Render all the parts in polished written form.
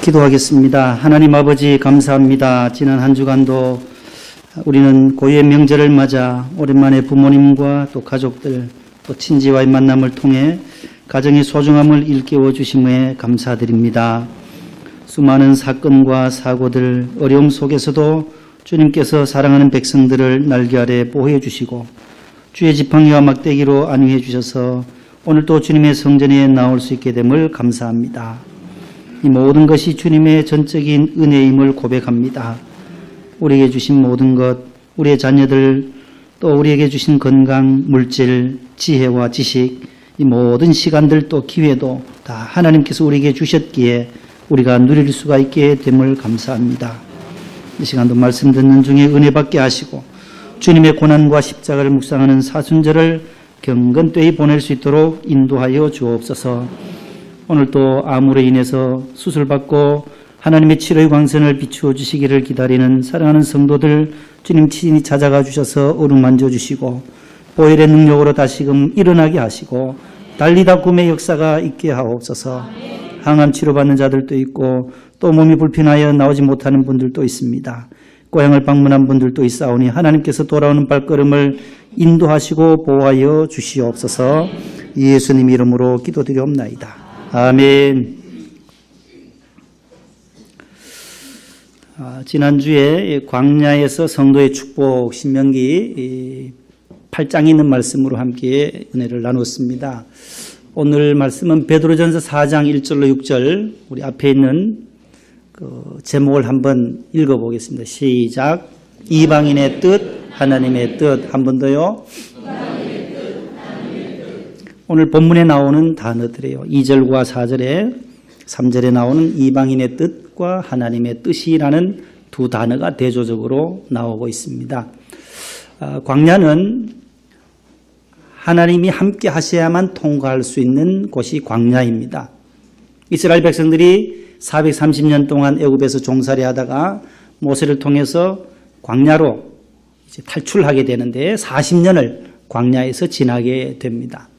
기도하겠습니다. 하나님 아버지 감사합니다. 지난 한 주간도 우리는 고유의 명절을 맞아 오랜만에 부모님과 또 가족들 또 친지와의 만남을 통해 가정의 소중함을 일깨워 주심에 감사드립니다. 수많은 사건과 사고들 어려움 속에서도 주님께서 사랑하는 백성들을 날개 아래 보호해 주시고 주의 지팡이와 막대기로 안위해 주셔서 오늘도 주님의 성전에 나올 수 있게 됨을 감사합니다. 이 모든 것이 주님의 전적인 은혜임을 고백합니다. 우리에게 주신 모든 것, 우리의 자녀들, 또 우리에게 주신 건강, 물질, 지혜와 지식, 이 모든 시간들 또 기회도 다 하나님께서 우리에게 주셨기에 우리가 누릴 수가 있게 됨을 감사합니다. 이 시간도 말씀 듣는 중에 은혜 받게 하시고 주님의 고난과 십자가를 묵상하는 사순절을 경건되이 보낼 수 있도록 인도하여 주옵소서. 오늘 또 암으로 인해서 수술받고 하나님의 치료의 광선을 비추어 주시기를 기다리는 사랑하는 성도들 주님 친히 찾아가 주셔서 어루만져 주시고 보혈의 능력으로 다시금 일어나게 하시고 달리다 꿈의 역사가 있게 하옵소서. 항암 치료받는 자들도 있고 또 몸이 불편하여 나오지 못하는 분들도 있습니다. 고향을 방문한 분들도 있사오니 하나님께서 돌아오는 발걸음을 인도하시고 보호하여 주시옵소서. 예수님 이름으로 기도드리옵나이다. 아멘. 지난주에 광야에서 성도의 축복 신명기 8장에 있는 말씀으로 함께 은혜를 나눴습니다. 오늘 말씀은 베드로전서 4장 1절로 6절 우리 앞에 있는 그 제목을 한번 읽어보겠습니다. 시작. 이방인의 뜻, 하나님의 뜻. 한 번 더요. 오늘 본문에 나오는 단어들이에요. 2절과 4절에 3절에 나오는 이방인의 뜻과 하나님의 뜻이라는 두 단어가 대조적으로 나오고 있습니다. 광야는 하나님이 함께 하셔야만 통과할 수 있는 곳이 광야입니다. 이스라엘 백성들이 430년 동안 애굽에서 종살이 하다가 모세를 통해서 광야로 이제 탈출하게 되는데 40년을 광야에서 지나게 됩니다.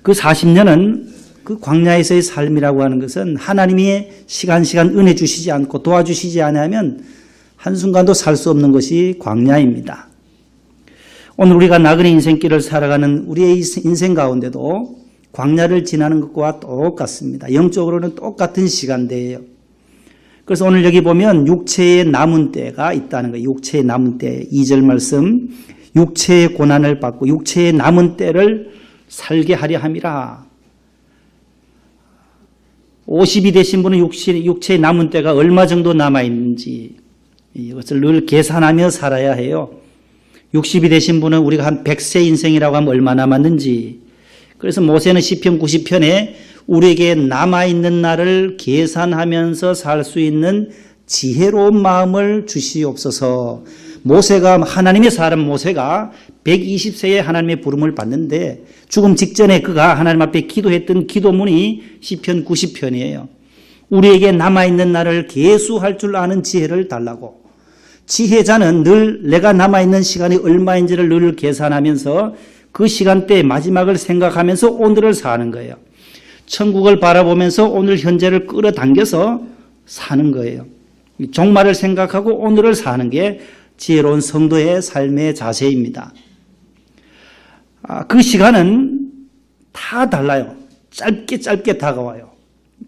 그 40년은 그 광야에서의 삶이라고 하는 것은 하나님이 시간 은혜 주시지 않고 도와주시지 않으면 한순간도 살 수 없는 것이 광야입니다. 오늘 우리가 나그네 인생길을 살아가는 우리의 인생 가운데도 광야를 지나는 것과 똑같습니다. 영적으로는 똑같은 시간대예요. 그래서 오늘 여기 보면 육체의 남은 때가 있다는 거예요. 육체의 남은 때 2절 말씀 육체의 고난을 받고 육체의 남은 때를 살게 하려 함이라. 50이 되신 분은 육체의 남은 때가 얼마 정도 남아있는지 이것을 늘 계산하며 살아야 해요. 60이 되신 분은 우리가 한 100세 인생이라고 하면 얼마 남았는지. 그래서 모세는 시편 90편에 우리에게 남아있는 날을 계산하면서 살 수 있는 지혜로운 마음을 주시옵소서. 모세가 하나님의 사람 모세가 120세에 하나님의 부름을 받는데 죽음 직전에 그가 하나님 앞에 기도했던 기도문이 시편 90편이에요. 우리에게 남아있는 날을 계수할 줄 아는 지혜를 달라고. 지혜자는 늘 내가 남아있는 시간이 얼마인지를 늘 계산하면서 그 시간대의 마지막을 생각하면서 오늘을 사는 거예요. 천국을 바라보면서 오늘 현재를 끌어당겨서 사는 거예요. 종말을 생각하고 오늘을 사는 게 지혜로운 성도의 삶의 자세입니다. 그 시간은 다 달라요. 짧게 다가와요.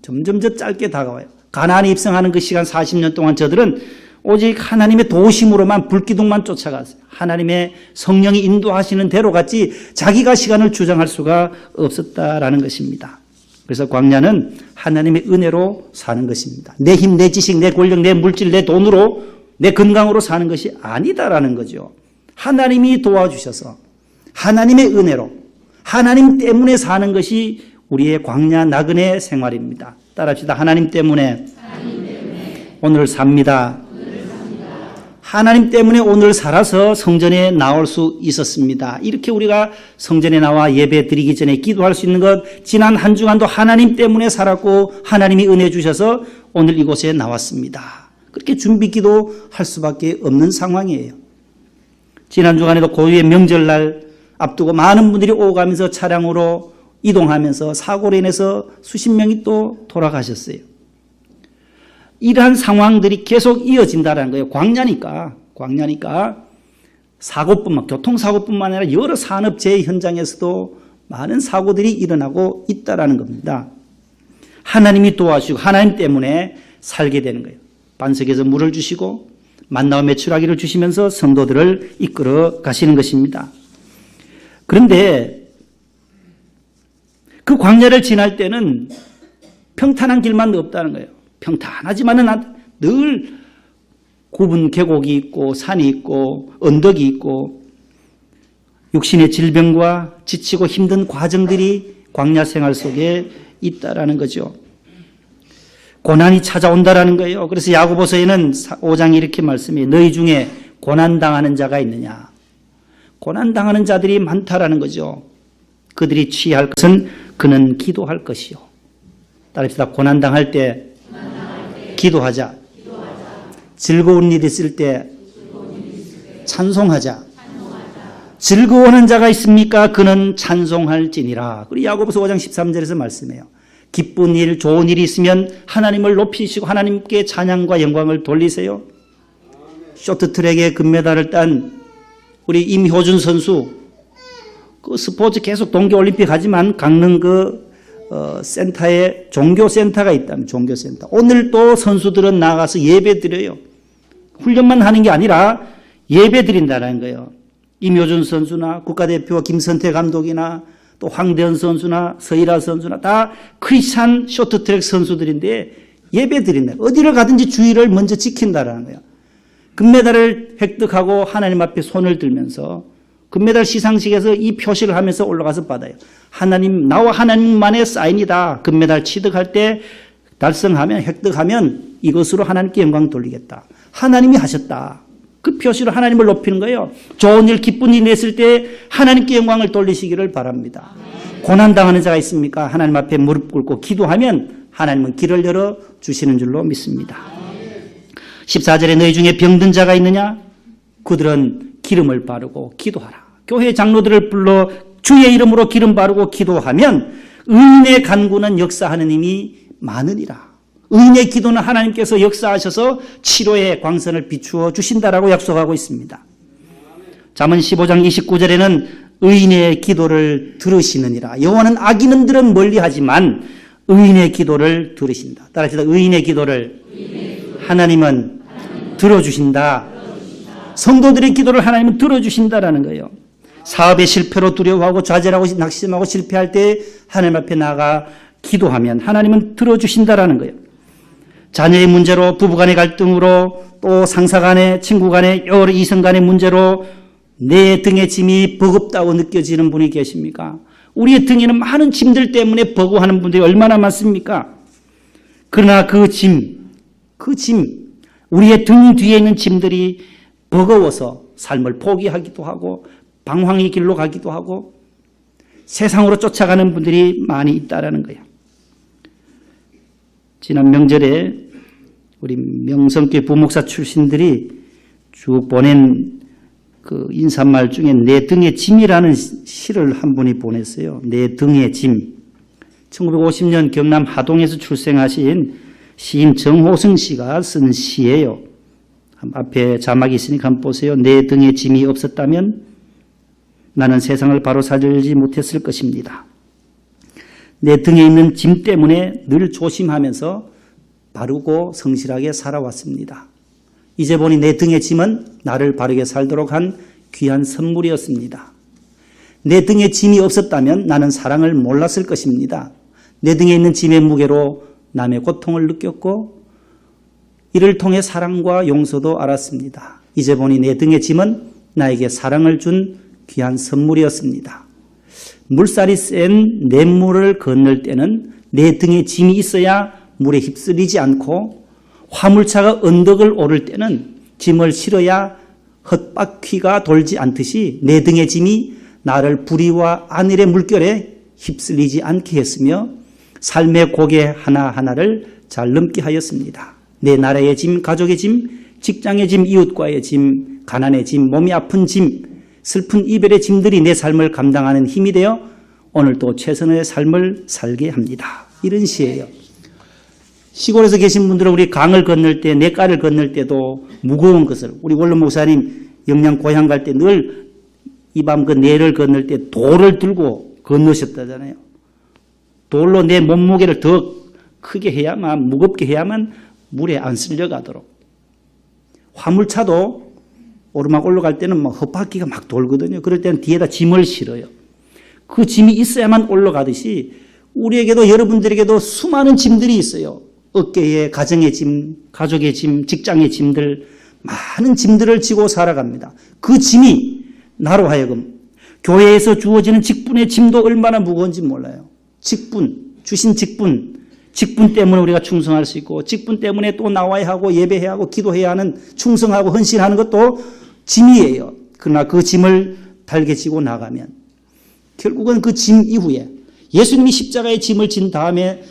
점점 더 짧게 다가와요. 가나안에 입성하는 그 시간 40년 동안 저들은 오직 하나님의 도우심으로만 불기둥만 쫓아갔어요. 하나님의 성령이 인도하시는 대로 갔지 자기가 시간을 주장할 수가 없었다라는 것입니다. 그래서 광야는 하나님의 은혜로 사는 것입니다. 내 힘, 내 지식, 내 권력, 내 물질, 내 돈으로, 내 건강으로 사는 것이 아니다라는 거죠. 하나님이 도와주셔서 하나님의 은혜로 하나님 때문에 사는 것이 우리의 광야 나그네 생활입니다. 따라합시다. 하나님 때문에 오늘 삽니다. 하나님 때문에 오늘 살아서 성전에 나올 수 있었습니다. 이렇게 우리가 성전에 나와 예배 드리기 전에 기도할 수 있는 것, 지난 한 주간도 하나님 때문에 살았고 하나님이 은혜 주셔서 오늘 이곳에 나왔습니다. 그렇게 준비 기도할 수밖에 없는 상황이에요. 지난 주간에도 고유의 명절날 앞두고 많은 분들이 오가면서 차량으로 이동하면서 사고로 인해서 수십 명이 또 돌아가셨어요. 이러한 상황들이 계속 이어진다는 거예요. 광야니까 교통사고뿐만 아니라 여러 산업재해 현장에서도 많은 사고들이 일어나고 있다는 겁니다. 하나님이 도와주시고 하나님 때문에 살게 되는 거예요. 반석에서 물을 주시고 만나와 메추라기를 주시면서 성도들을 이끌어 가시는 것입니다. 그런데 그 광야를 지날 때는 평탄한 길만 없다는 거예요. 평탄하지만은 늘 굽은 계곡이 있고 산이 있고 언덕이 있고 육신의 질병과 지치고 힘든 과정들이 광야 생활 속에 있다라는 거죠. 고난이 찾아온다라는 거예요. 그래서 야고보서에는 5장에 이렇게 말씀해요. 너희 중에 고난당하는 자가 있느냐. 고난당하는 자들이 많다라는 거죠. 그들이 취할 것은 그는 기도할 것이요. 따라합시다. 고난당할 때 기도하자. 즐거운 일 있을 때 찬송하자. 즐거워하는 자가 있습니까? 그는 찬송할지니라. 그리고 야고보서 5장 13절에서 말씀해요. 기쁜 일, 좋은 일이 있으면 하나님을 높이시고 하나님께 찬양과 영광을 돌리세요. 쇼트트랙에 금메달을 딴 우리 임효준 선수, 그 스포츠 계속 동계올림픽 하지만 강릉 센터에 종교센터가 있다면 종교센터. 오늘 또 선수들은 나가서 예배 드려요. 훈련만 하는 게 아니라 예배 드린다는 거예요. 임효준 선수나 국가대표 김선태 감독이나 또 황대현 선수나 서일아 선수나 다 크리스찬 쇼트트랙 선수들인데 예배 드린다. 어디를 가든지 주의를 먼저 지킨다라는 거예요. 금메달을 획득하고 하나님 앞에 손을 들면서 금메달 시상식에서 이 표시를 하면서 올라가서 받아요. 하나님, 나와 하나님만의 사인이다. 금메달 취득할 때 달성하면, 획득하면 이것으로 하나님께 영광 돌리겠다. 하나님이 하셨다. 그 표시로 하나님을 높이는 거예요. 좋은 일, 기쁜 일이 있을 때 하나님께 영광을 돌리시기를 바랍니다. 고난당하는 자가 있습니까? 하나님 앞에 무릎 꿇고 기도하면 하나님은 길을 열어 주시는 줄로 믿습니다. 14절에 너희 중에 병든 자가 있느냐? 그들은 기름을 바르고 기도하라. 교회 장로들을 불러 주의 이름으로 기름 바르고 기도하면 의인의 간구는 역사하는 힘이 많으니라. 의인의 기도는 하나님께서 역사하셔서 치료의 광선을 비추어 주신다라고 약속하고 있습니다. 잠언 15장 29절에는 의인의 기도를 들으시느니라. 여호와는 악인들은 멀리하지만 의인의 기도를 들으신다. 따라합시다. 의인의 기도를 하나님은 들어주신다. 성도들의 기도를 하나님은 들어주신다라는 거예요. 사업의 실패로 두려워하고 좌절하고 낙심하고 실패할 때 하나님 앞에 나가 기도하면 하나님은 들어주신다라는 거예요. 자녀의 문제로, 부부간의 갈등으로, 또 상사간의, 친구간의, 여러 이성간의 문제로 내 등의 짐이 버겁다고 느껴지는 분이 계십니까? 우리의 등에는 많은 짐들 때문에 버거워하는 분들이 얼마나 많습니까? 그러나 그 짐, 우리의 등 뒤에 있는 짐들이 버거워서 삶을 포기하기도 하고 방황의 길로 가기도 하고 세상으로 쫓아가는 분들이 많이 있다라는 거예요. 지난 명절에 우리 명성교회 부목사 출신들이 쭉 보낸 그 인사말 중에 내 등의 짐이라는 시를 한 분이 보냈어요. 내 등의 짐. 1950년 경남 하동에서 출생하신 시인 정호승 씨가 쓴 시예요. 앞에 자막이 있으니까 한번 보세요. 내 등에 짐이 없었다면 나는 세상을 바로 살지 못했을 것입니다. 내 등에 있는 짐 때문에 늘 조심하면서 바르고 성실하게 살아왔습니다. 이제 보니 내 등의 짐은 나를 바르게 살도록 한 귀한 선물이었습니다. 내 등에 짐이 없었다면 나는 사랑을 몰랐을 것입니다. 내 등에 있는 짐의 무게로 남의 고통을 느꼈고 이를 통해 사랑과 용서도 알았습니다. 이제 보니 내 등의 짐은 나에게 사랑을 준 귀한 선물이었습니다. 물살이 센 냇물을 건널 때는 내 등에 짐이 있어야 물에 휩쓸리지 않고 화물차가 언덕을 오를 때는 짐을 실어야 헛바퀴가 돌지 않듯이 내 등의 짐이 나를 불의와 안일의 물결에 휩쓸리지 않게 했으며 삶의 고개 하나하나를 잘 넘게 하였습니다. 내 나라의 짐, 가족의 짐, 직장의 짐, 이웃과의 짐, 가난의 짐, 몸이 아픈 짐, 슬픈 이별의 짐들이 내 삶을 감당하는 힘이 되어 오늘도 최선의 삶을 살게 합니다. 이런 시예요. 시골에서 계신 분들은 우리 강을 건널 때, 냇가를 건널 때도 무거운 것을, 우리 원로 목사님 영양 고향 갈 때 늘 이 밤 그 냇을 건널 때 돌을 들고 건너셨다잖아요. 돌로 내 몸무게를 더 크게 해야만, 무겁게 해야만 물에 안 쓸려가도록. 화물차도 오르막 올라갈 때는 막 헛바퀴가 막 돌거든요. 그럴 때는 뒤에다 짐을 실어요. 그 짐이 있어야만 올라가듯이 우리에게도, 여러분들에게도 수많은 짐들이 있어요. 어깨에 가정의 짐, 가족의 짐, 직장의 짐들, 많은 짐들을 지고 살아갑니다. 그 짐이 나로 하여금 교회에서 주어지는 직분의 짐도 얼마나 무거운지 몰라요. 직분, 주신 직분 때문에 우리가 충성할 수 있고, 직분 때문에 또 나와야 하고 예배해야 하고 기도해야 하는, 충성하고 헌신하는 것도 짐이에요. 그러나 그 짐을 달게 지고 나가면 결국은 그 짐 이후에 예수님이 십자가의 짐을 진 다음에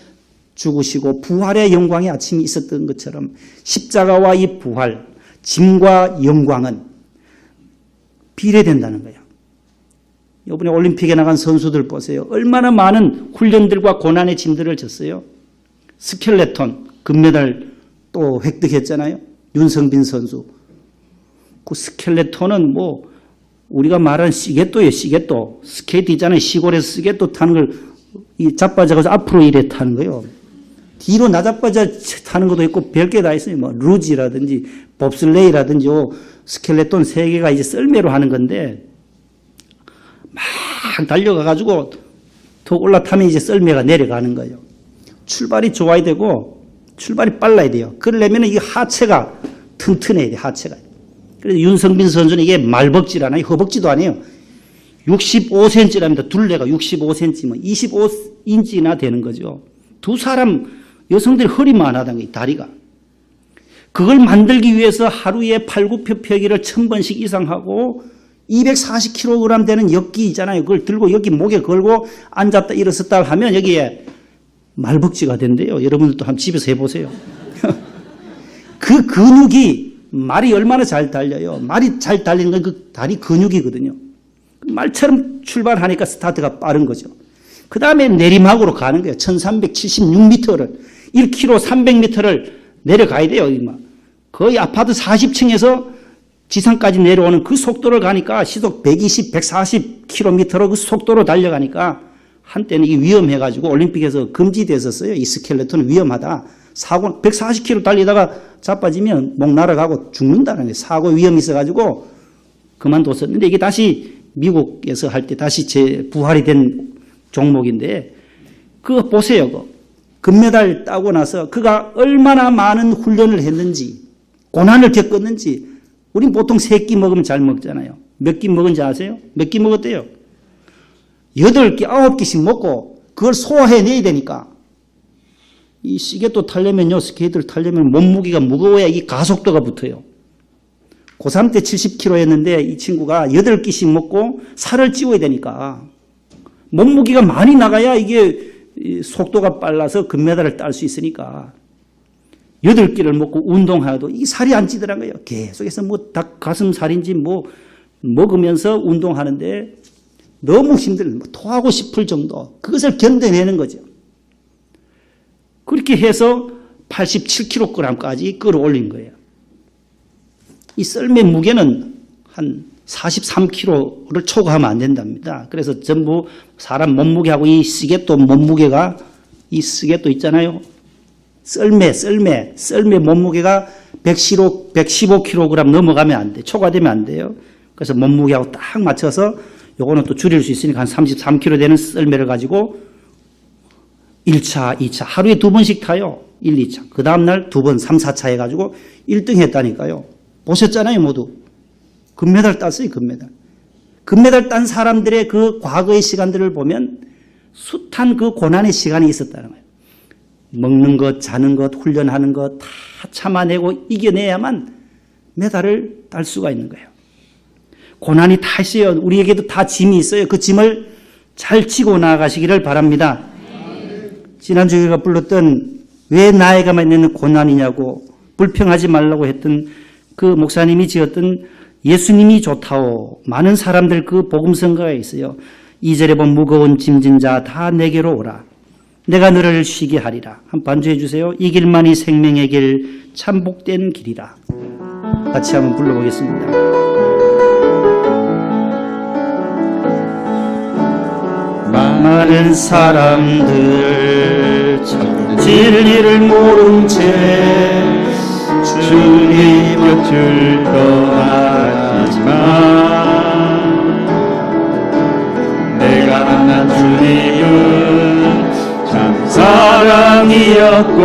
죽으시고 부활의 영광의 아침이 있었던 것처럼 십자가와 이 부활, 짐과 영광은 비례된다는 거예요. 이번에 올림픽에 나간 선수들 보세요. 얼마나 많은 훈련들과 고난의 짐들을 졌어요. 스켈레톤 금메달 또 획득했잖아요. 윤성빈 선수. 그 스켈레톤은 뭐 우리가 말하는 시계또예요. 시계또. 스케이트 있잖아요. 시골에서 시계또 타는 걸 이 자빠져서 앞으로 이래 타는 거예요. 뒤로 나자빠져 타는 것도 있고 별게 다 있어요. 뭐 루지라든지 봅슬레이라든지 스켈레톤 세 개가 이제 썰매로 하는 건데 막 달려가가지고 더 올라타면 이제 썰매가 내려가는 거예요. 출발이 좋아야 되고 출발이 빨라야 돼요. 그러려면 이 하체가 튼튼해야 돼요. 하체가. 그래서 윤성빈 선수는 이게 말벅지라나요? 허벅지도 아니에요. 65cm랍니다. 둘레가 65cm면 25인치나 되는 거죠. 두 사람, 여성들이 허리만 하다는 거예요. 다리가. 그걸 만들기 위해서 하루에 팔굽혀펴기를 1000번씩 이상 하고 240kg 되는 역기 있잖아요. 그걸 들고 여기 목에 걸고 앉았다 일어섰다 하면 여기에 말벅지가 된대요. 여러분들도 한번 집에서 해보세요. 그 근육이, 말이 얼마나 잘 달려요. 말이 잘 달리는 건 그 다리 근육이거든요. 말처럼 출발하니까 스타트가 빠른 거죠. 그 다음에 내리막으로 가는 거예요. 1376m를, 1km 300m를 내려가야 돼요. 거의 아파트 40층에서 지상까지 내려오는 그 속도를 가니까 시속 120, 140km로 그 속도로 달려가니까 한때는 이게 위험해가지고 올림픽에서 금지됐었어요. 이 스켈레톤은 위험하다. 사고, 140km 달리다가 자빠지면 목 날아가고 죽는다는 거예요. 사고 위험이 있어가지고 그만뒀었는데 이게 다시 미국에서 할 때 다시 부활이 된 종목인데 그거 보세요. 그거. 금메달 따고 나서 그가 얼마나 많은 훈련을 했는지 고난을 겪었는지. 우린 보통 3끼 먹으면 잘 먹잖아요. 몇 끼 먹은지 아세요? 몇 끼 먹었대요? 8끼, 9끼씩 먹고 그걸 소화해내야 되니까. 이 시계또 타려면요, 스케이트를 타려면 몸무게가 무거워야 이 가속도가 붙어요. 고3 때 70kg였는데 이 친구가 8끼씩 먹고 살을 찌워야 되니까 몸무게가 많이 나가야 이게 속도가 빨라서 금메달을 딸 수 있으니까 8끼를 먹고 운동하도 이 살이 안 찌더란 거예요. 계속해서 뭐 닭 가슴살인지 뭐 먹으면서 운동하는데 너무 힘들어요. 뭐 토하고 싶을 정도. 그것을 견뎌내는 거죠. 그렇게 해서 87kg까지 끌어올린 거예요. 이 썰매 무게는 한 43kg를 초과하면 안 된답니다. 그래서 전부 사람 몸무게하고 이 시계또 몸무게가 이 시계또 있잖아요. 썰매 몸무게가 115kg 넘어가면 안 돼. 초과되면 안 돼요. 그래서 몸무게하고 딱 맞춰서 요거는 또 줄일 수 있으니까 한 33kg 되는 썰매를 가지고 1차, 2차 하루에 2번씩 타요. 1, 2차. 그 다음날 2번, 3, 4차 해가지고 1등 했다니까요. 보셨잖아요, 모두. 금메달 땄어요, 금메달. 금메달 딴 사람들의 그 과거의 시간들을 보면 숱한 그 고난의 시간이 있었다는 거예요. 먹는 것, 자는 것, 훈련하는 것 다 참아내고 이겨내야만 메달을 딸 수가 있는 거예요. 고난이 다 있어요. 우리에게도 다 짐이 있어요. 그 짐을 잘 지고 나아가시기를 바랍니다. 지난주에 우리가 불렀던 왜 나에게만 있는 고난이냐고 불평하지 말라고 했던 그 목사님이 지었던 예수님이 좋다오. 많은 사람들 그 복음성가가 있어요. 2절에 보면 무거운 짐진 자 다 내게로 오라. 내가 너를 쉬게 하리라. 한 반주해 주세요. 이 길만이 생명의 길, 참 복된 길이라. 같이 한번 불러보겠습니다. 많은 사람들 진리를 모른 채 주님 곁을 떠나지만 내가 만난 주님은 참 사랑이었고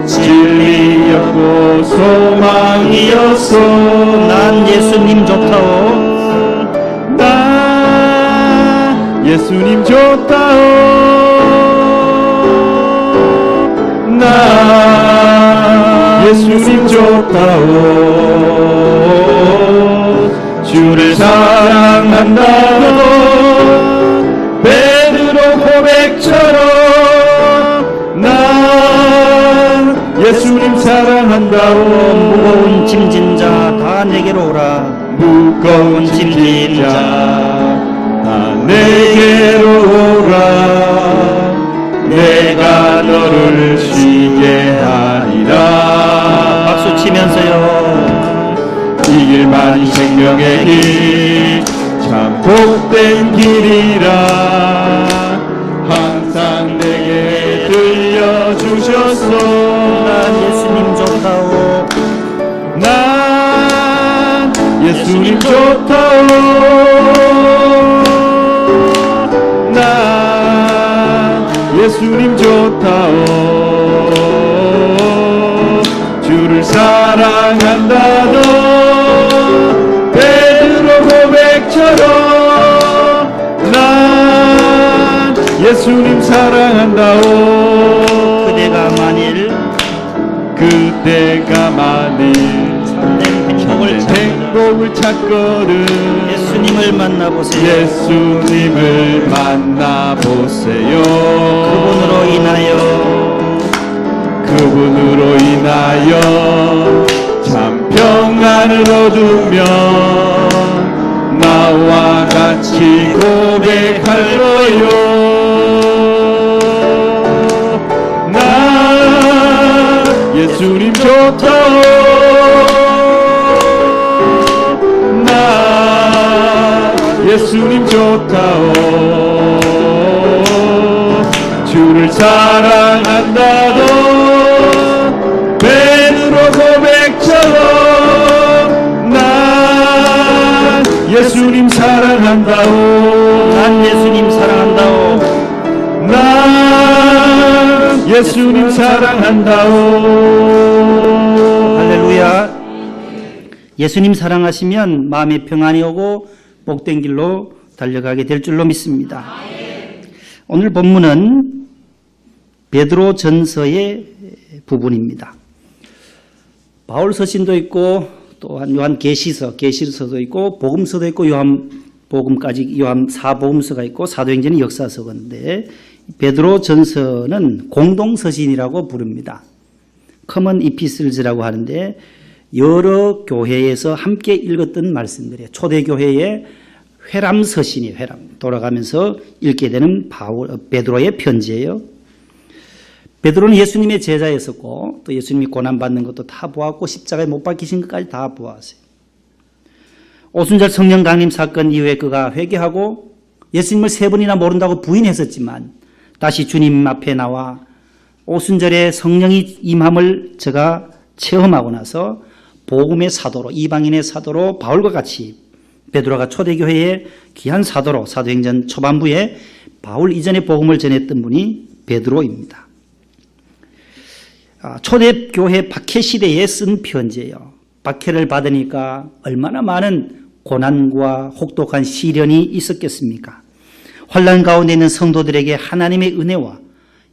진리였고 소망이었소. 난 예수님 좋다오. 예수님 좋다오. 나 예수님 좋다오. 주를 사랑한다고 베드로 고백처럼 나 예수님 사랑한다오. 무거운 짐진 자 다 내게로 오라. 무거운 짐진 자 내게로 오라. 내가 너를 쉬게 하리라. 박수 치면서요. 이 길만이 생명의 길, 참 복된 길이라. 항상 내게 들려주셨소. 난 예수님 좋다오. 난 예수님 좋다오. 예수님 좋다오. 주를 사랑한다도 베드로 고백처럼 난 예수님 사랑한다오. 그대가 만일 참된 행복을 찾거든 예수님을 만나보세요. 예수님을 만나보세요. 그분으로 인하여 참 평안을 얻으며 나와 같이 고백할 거요. 나 예수님 좋다오. 나 예수님 좋다오. 주를 사랑한다도 베드로 고백처럼 난 예수님 사랑한다오. 난 예수님 사랑한다오. 난 예수님 사랑한다오. 할렐루야. 예수님 사랑하시면 마음에 평안이 오고 복된 길로 달려가게 될 줄로 믿습니다. 오늘 본문은 베드로 전서의 부분입니다. 바울 서신도 있고 또한 요한 계시서도 있고 복음서도 있고 요한 복음까지 요한 사복음서가 있고 사도행전은 역사서인데 베드로 전서는 공동 서신이라고 부릅니다. 커먼 이피슬즈라고 하는데 여러 교회에서 함께 읽었던 말씀들이에요. 초대교회의 회람 서신이 돌아가면서 읽게 되는 베드로의 편지예요. 베드로는 예수님의 제자였었고 또 예수님이 고난받는 것도 다 보았고 십자가에 못 박히신 것까지 다 보았어요. 오순절 성령 강림 사건 이후에 그가 회개하고 예수님을 3번이나 모른다고 부인했었지만 다시 주님 앞에 나와 오순절에 성령이 임함을 제가 체험하고 나서 복음의 사도로 이방인의 사도로 바울과 같이 베드로가 초대교회의 귀한 사도로 사도행전 초반부에 바울 이전에 복음을 전했던 분이 베드로입니다. 초대교회 박해 시대에 쓴 편지예요. 박해를 받으니까 얼마나 많은 고난과 혹독한 시련이 있었겠습니까? 환난 가운데 있는 성도들에게 하나님의 은혜와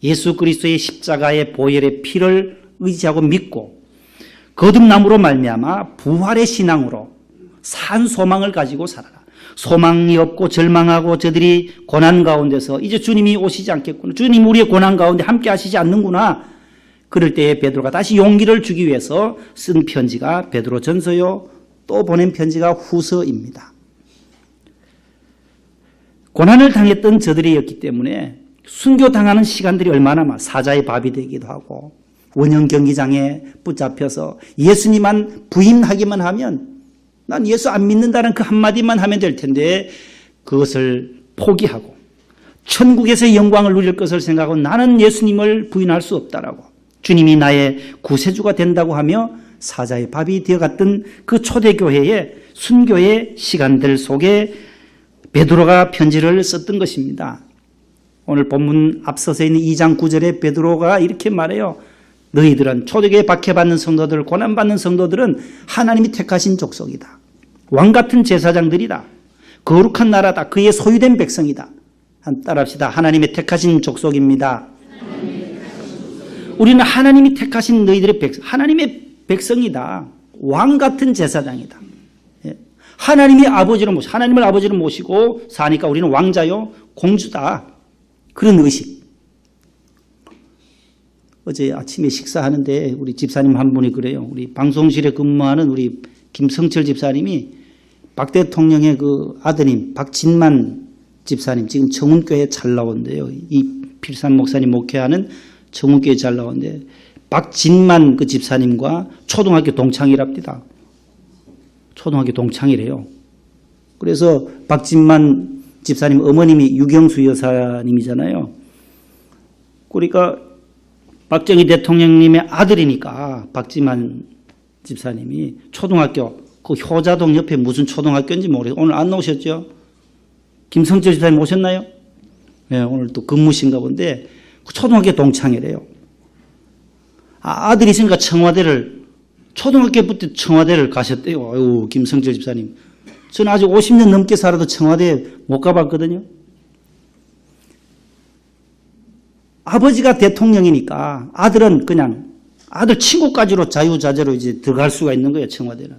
예수 그리스도의 십자가의 보혈의 피를 의지하고 믿고 거듭남으로 말미암아 부활의 신앙으로 산 소망을 가지고 살아라. 소망이 없고 절망하고 저들이 고난 가운데서 이제 주님이 오시지 않겠구나. 주님 우리의 고난 가운데 함께 하시지 않는구나. 그럴 때에 베드로가 다시 용기를 주기 위해서 쓴 편지가 베드로 전서요. 또 보낸 편지가 후서입니다. 고난을 당했던 저들이었기 때문에 순교당하는 시간들이 얼마나 많아. 사자의 밥이 되기도 하고 원형 경기장에 붙잡혀서 예수님만 부인하기만 하면 난 예수 안 믿는다는 그 한마디만 하면 될 텐데 그것을 포기하고 천국에서의 영광을 누릴 것을 생각하고 나는 예수님을 부인할 수 없다라고 주님이 나의 구세주가 된다고 하며 사자의 밥이 되어갔던 그 초대교회의 순교의 시간들 속에 베드로가 편지를 썼던 것입니다. 오늘 본문 앞서서 있는 2장 9절에 베드로가 이렇게 말해요. 너희들은 초대교회에 박해받는 성도들, 고난받는 성도들은 하나님이 택하신 족속이다. 왕같은 제사장들이다. 거룩한 나라다. 그의 소유된 백성이다. 따라합시다. 하나님의 택하신 족속입니다. 우리는 하나님이 택하신 너희들의 백성, 하나님의 백성이다. 왕같은 제사장이다. 하나님이 아버지로 모시고, 하나님을 아버지로 모시고 사니까 우리는 왕자요, 공주다. 그런 의식. 어제 아침에 식사하는데 우리 집사님 한 분이 그래요. 우리 방송실에 근무하는 우리 김성철 집사님이 박 대통령의 그 아드님 박진만 집사님 지금 정운교회에 잘 나온대요. 이 필산 목사님 목회하는 정운교회에 잘 나오는데 박진만 그 집사님과 초등학교 동창이랍니다. 초등학교 동창이래요. 그래서 박진만 집사님 어머님이 유경수 여사님이잖아요. 그러니까 박정희 대통령님의 아들이니까 박진만 집사님이 초등학교 그 효자동 옆에 무슨 초등학교인지 모르겠어요. 오늘 안 나오셨죠? 김성철 집사님 오셨나요? 네, 오늘 또 근무신가 본데 초등학교 동창이래요. 아들이 있으니까 청와대를 초등학교부터 청와대를 가셨대요. 아유, 김성철 집사님. 저는 아직 50년 넘게 살아도 청와대 못 가봤거든요. 아버지가 대통령이니까 아들은 그냥 아들 친구까지로 자유자재로 이제 들어갈 수가 있는 거예요, 청와대는.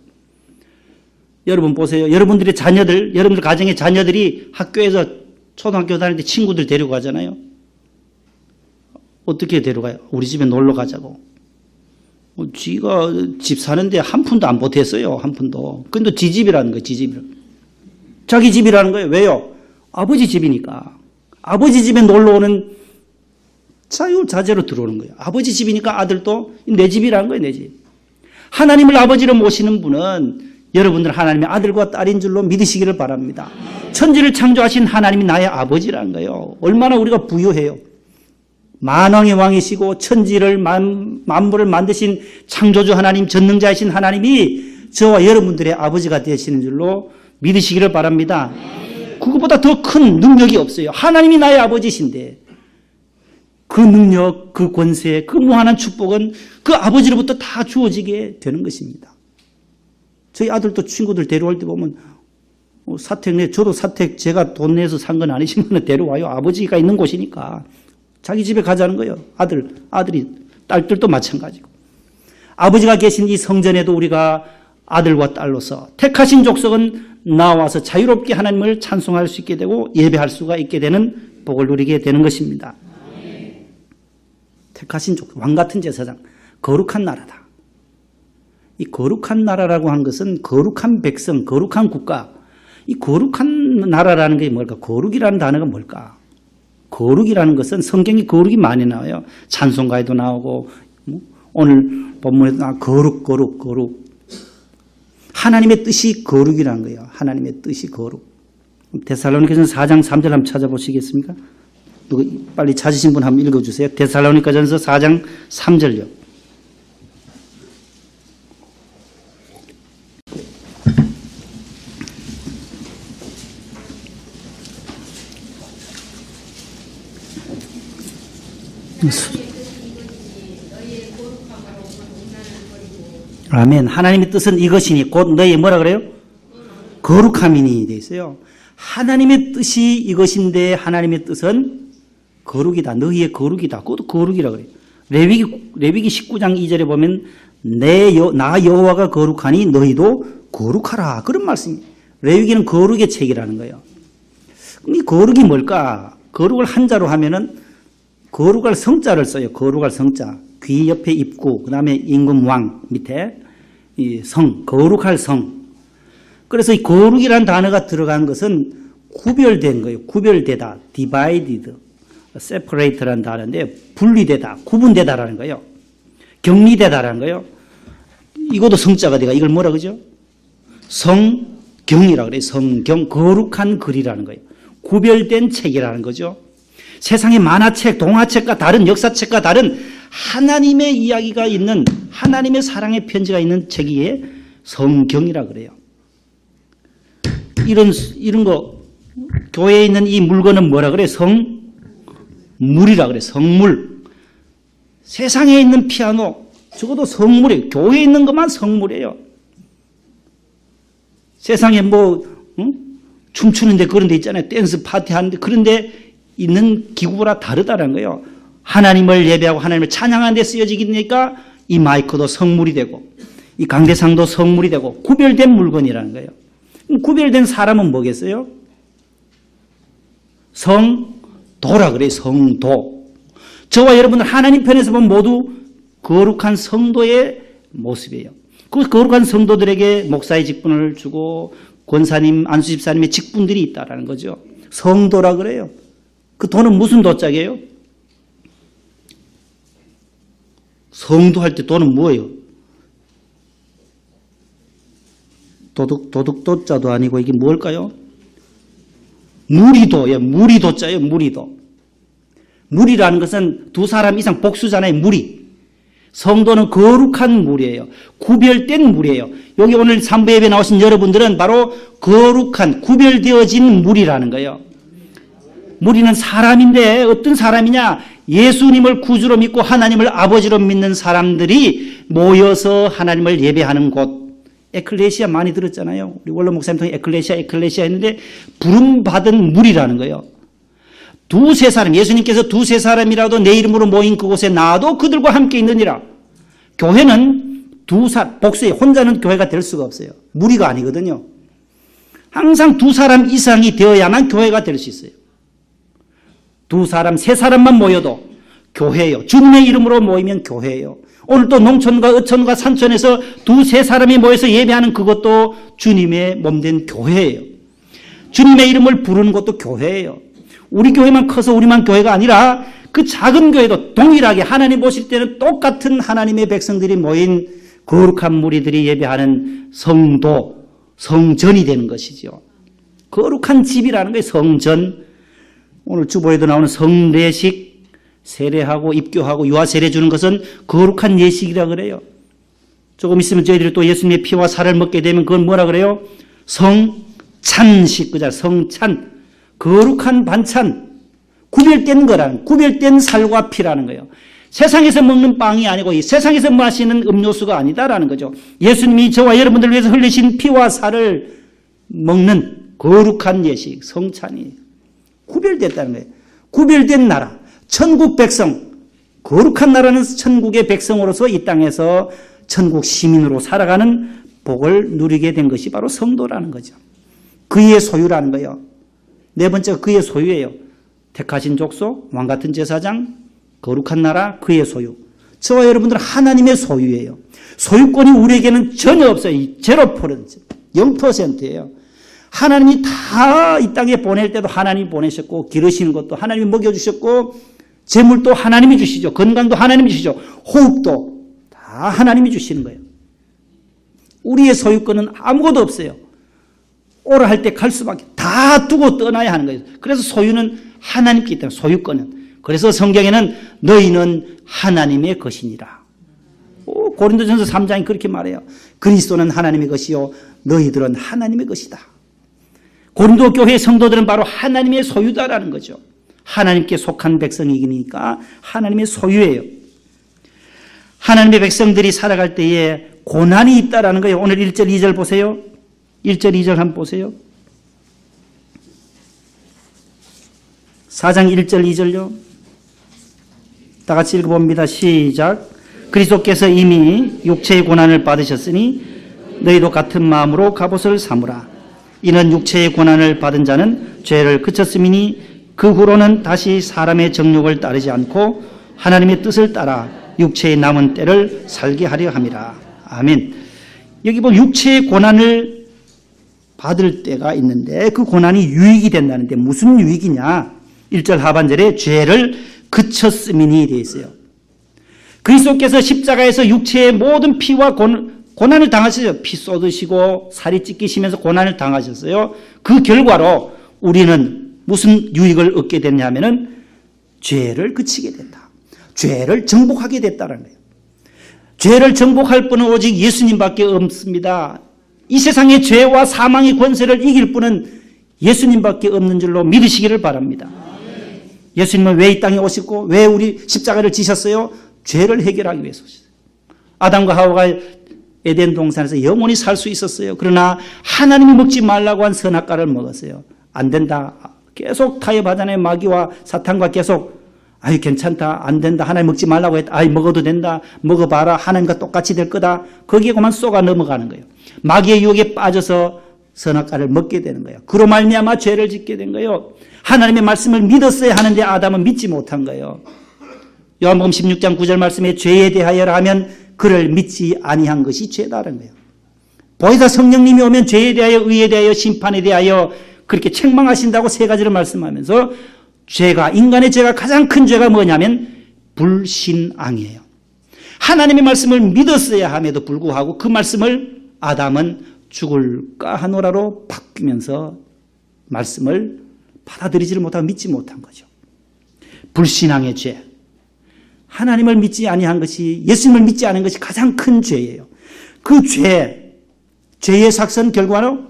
여러분 보세요. 여러분들의 자녀들, 여러분들 가정의 자녀들이 학교에서 초등학교 다닐 때 친구들 데려가잖아요. 어떻게 데려가요? 우리 집에 놀러 가자고. 지가 집 사는데 한 푼도 안 보탰어요. 한 푼도. 근데 지 집이라는 거예요. 지 집. 자기 집이라는 거예요. 왜요? 아버지 집이니까. 아버지 집에 놀러 오는 자유자재로 들어오는 거예요. 아버지 집이니까 아들도 내 집이라는 거예요. 내 집. 하나님을 아버지로 모시는 분은 여러분들 하나님의 아들과 딸인 줄로 믿으시기를 바랍니다. 천지를 창조하신 하나님이 나의 아버지라는 거예요. 얼마나 우리가 부유해요. 만왕의 왕이시고 천지를 만물을 만드신 창조주 하나님, 전능자이신 하나님이 저와 여러분들의 아버지가 되시는 줄로 믿으시기를 바랍니다. 그것보다 더 큰 능력이 없어요. 하나님이 나의 아버지신데 그 능력, 그 권세, 그 무한한 축복은 그 아버지로부터 다 주어지게 되는 것입니다. 저희 아들도 친구들 데려올 때 보면 사택 내, 저도 사택 제가 돈 내서 산 건 아니지만 데려와요. 아버지가 있는 곳이니까. 자기 집에 가자는 거예요. 아들이, 딸들도 마찬가지고. 아버지가 계신 이 성전에도 우리가 아들과 딸로서 택하신 족속은 나와서 자유롭게 하나님을 찬송할 수 있게 되고 예배할 수가 있게 되는 복을 누리게 되는 것입니다. 택하신 족속, 왕같은 제사장, 거룩한 나라다. 이 거룩한 나라라고 한 것은 거룩한 백성, 거룩한 국가. 이 거룩한 나라라는 게 뭘까? 거룩이라는 단어가 뭘까? 거룩이라는 것은 성경이 거룩이 많이 나와요. 찬송가에도 나오고 오늘 본문에도 거룩. 하나님의 뜻이 거룩이라는 거예요. 하나님의 뜻이 거룩. 데살로니가전서 4장 3절 한번 찾아보시겠습니까? 빨리 찾으신 분 한번 읽어주세요. 데살로니가전서 4장 3절요. 아멘. 하나님의 뜻은 이것이니 곧 너희 뭐라 그래요? 거룩함이니 돼 있어요. 하나님의 뜻이 이것인데 하나님의 뜻은 거룩이다. 너희의 거룩이다. 그것도 거룩이라 그래요. 레위기 19장 2절에 보면 나 여호와가 거룩하니 너희도 거룩하라. 그런 말씀이에요. 레위기는 거룩의 책이라는 거예요. 그럼 이 거룩이 뭘까? 거룩을 한자로 하면은 거룩할 성자를 써요. 거룩할 성자. 귀 옆에 입구, 그 다음에 임금 왕 밑에 이 성, 거룩할 성. 그래서 이 거룩이라는 단어가 들어간 것은 구별된 거예요. 구별되다. divided. separate라는 단어인데 분리되다, 구분되다라는 거예요. 격리되다라는 거예요. 이것도 성자가 돼가 이걸 뭐라 그러죠? 성경이라 그래요. 성경, 거룩한 글이라는 거예요. 구별된 책이라는 거죠. 세상의 만화책, 동화책과 다른 역사책과 다른 하나님의 이야기가 있는 하나님의 사랑의 편지가 있는 책이에 성경이라 그래요. 이런 거 교회에 있는 이 물건은 뭐라 그래? 성물이라 그래. 성물. 세상에 있는 피아노 적어도 성물이에요. 교회에 있는 것만 성물이에요. 세상에 춤추는데 그런 데 있잖아요. 댄스 파티 하는데 그런 데 있는 기구보다 다르다는 거예요. 하나님을 예배하고 하나님을 찬양하는 데 쓰여지니까 이 마이크도 성물이 되고 이 강대상도 성물이 되고 구별된 물건이라는 거예요. 구별된 사람은 뭐겠어요? 성도라 그래요. 성도. 저와 여러분들 하나님 편에서 보면 모두 거룩한 성도의 모습이에요. 그 거룩한 성도들에게 목사의 직분을 주고 권사님, 안수집사님의 직분들이 있다라는 거죠. 성도라 그래요. 그 도는 무슨 도짝이에요? 성도할 때 도는 뭐예요? 도둑도자도 아니고 이게 뭘까요? 무리도예요. 무리도자예요. 무리도. 무리라는 것은 두 사람 이상 복수잖아요. 무리. 성도는 거룩한 무리예요. 구별된 무리예요. 여기 오늘 3부 예배 나오신 여러분들은 바로 거룩한 구별되어진 무리라는 거예요. 무리는 사람인데 어떤 사람이냐? 예수님을 구주로 믿고 하나님을 아버지로 믿는 사람들이 모여서 하나님을 예배하는 곳. 에클레시아 많이 들었잖아요. 우리 원로 목사님 통해 에클레시아 했는데 부름받은 무리라는 거예요. 두세 사람, 예수님께서 두세 사람이라도 내 이름으로 모인 그곳에 나도 그들과 함께 있느니라. 교회는 복수에 혼자는 교회가 될 수가 없어요. 무리가 아니거든요. 항상 두 사람 이상이 되어야만 교회가 될 수 있어요. 두 사람, 세 사람만 모여도 교회예요. 주님의 이름으로 모이면 교회예요. 오늘 또 농촌과 어촌과 산촌에서 두세 사람이 모여서 예배하는 그것도 주님의 몸된 교회예요. 주님의 이름을 부르는 것도 교회예요. 우리 교회만 커서 우리만 교회가 아니라 그 작은 교회도 동일하게 하나님 보실 때는 똑같은 하나님의 백성들이 모인 거룩한 무리들이 예배하는 성도, 성전이 되는 것이죠. 거룩한 집이라는 거예요. 성전. 오늘 주보에도 나오는 성례식, 세례하고 입교하고 유아 세례 주는 것은 거룩한 예식이라 그래요. 조금 있으면 저희들이 또 예수님의 피와 살을 먹게 되면 그건 뭐라 그래요? 성찬식, 그죠? 성찬. 거룩한 반찬. 구별된 거라는, 구별된 살과 피라는 거예요. 세상에서 먹는 빵이 아니고 이 세상에서 마시는 음료수가 아니다라는 거죠. 예수님이 저와 여러분들을 위해서 흘리신 피와 살을 먹는 거룩한 예식, 성찬이 구별됐다는 거예요. 구별된 나라. 천국 백성, 거룩한 나라는 천국의 백성으로서 이 땅에서 천국 시민으로 살아가는 복을 누리게 된 것이 바로 성도라는 거죠. 그의 소유라는 거예요. 네 번째가 그의 소유예요. 택하신 족속, 왕같은 제사장, 거룩한 나라, 그의 소유. 저와 여러분들은 하나님의 소유예요. 소유권이 우리에게는 전혀 없어요. 0%, 0%예요. 하나님이 다 이 땅에 보낼 때도 하나님이 보내셨고, 기르시는 것도 하나님이 먹여주셨고, 재물도 하나님이 주시죠. 건강도 하나님이 주시죠. 호흡도 다 하나님이 주시는 거예요. 우리의 소유권은 아무것도 없어요. 오라 할 때 갈 수밖에, 다 두고 떠나야 하는 거예요. 그래서 소유는 하나님께 있다. 소유권은. 그래서 성경에는 너희는 하나님의 것이니라. 고린도전서 3장이 그렇게 말해요. 그리스도는 하나님의 것이요 너희들은 하나님의 것이다. 고린도 교회 성도들은 바로 하나님의 소유다라는 거죠. 하나님께 속한 백성이니까 하나님의 소유예요. 하나님의 백성들이 살아갈 때에 고난이 있다라는 거예요. 오늘 1절 2절 보세요. 1절 2절 한번 보세요. 4장 1절 2절요. 다 같이 읽어봅니다. 시작. 그리스도께서 이미 육체의 고난을 받으셨으니 너희도 같은 마음으로 갑옷을 삼으라. 이는 육체의 고난을 받은 자는 죄를 그쳤음이니 그 후로는 다시 사람의 정욕을 따르지 않고 하나님의 뜻을 따라 육체의 남은 때를 살게 하려 함이라. 아멘. 여기 보면 육체의 고난을 받을 때가 있는데 그 고난이 유익이 된다는데 무슨 유익이냐? 1절 하반절에 죄를 그쳤음이니 되어 있어요. 그리스도께서 십자가에서 육체의 모든 피와 고난을 당하셨어요. 피 쏟으시고 살이 찢기시면서 고난을 당하셨어요. 그 결과로 우리는 무슨 유익을 얻게 됐냐면은 죄를 그치게 됐다. 죄를 정복하게 됐다는 거예요. 죄를 정복할 분은 오직 예수님밖에 없습니다. 이 세상의 죄와 사망의 권세를 이길 분은 예수님밖에 없는 줄로 믿으시기를 바랍니다. 예수님은 왜 이 땅에 오셨고 왜 우리 십자가를 지셨어요? 죄를 해결하기 위해서 오셨어요. 아담과 하와가 에덴 동산에서 영원히 살 수 있었어요. 그러나 하나님이 먹지 말라고 한 선악과를 먹었어요. 안 된다. 계속 타협하잖아요. 마귀와 사탄과 계속 아이 괜찮다. 안 된다. 하나님 먹지 말라고 했다. 아이 먹어도 된다. 먹어봐라. 하나님과 똑같이 될 거다. 거기에 그만 쏘가 넘어가는 거예요. 마귀의 유혹에 빠져서 선악과를 먹게 되는 거예요. 그로 말미암아 죄를 짓게 된 거예요. 하나님의 말씀을 믿었어야 하는데 아담은 믿지 못한 거예요. 요한복음 16장 9절 말씀에 죄에 대하여라 하면 그를 믿지 아니한 것이 죄다라는 거예요. 보혜사 성령님이 오면 죄에 대하여 의에 대하여 심판에 대하여 그렇게 책망하신다고 세 가지를 말씀하면서 죄가 인간의 죄가 가장 큰 죄가 뭐냐면 불신앙이에요. 하나님의 말씀을 믿었어야 함에도 불구하고 그 말씀을 아담은 죽을까 하노라로 바뀌면서 말씀을 받아들이지를 못하고 믿지 못한 거죠. 불신앙의 죄. 하나님을 믿지 아니한 것이 예수님을 믿지 않은 것이 가장 큰 죄예요. 그 죄의 삭선 결과로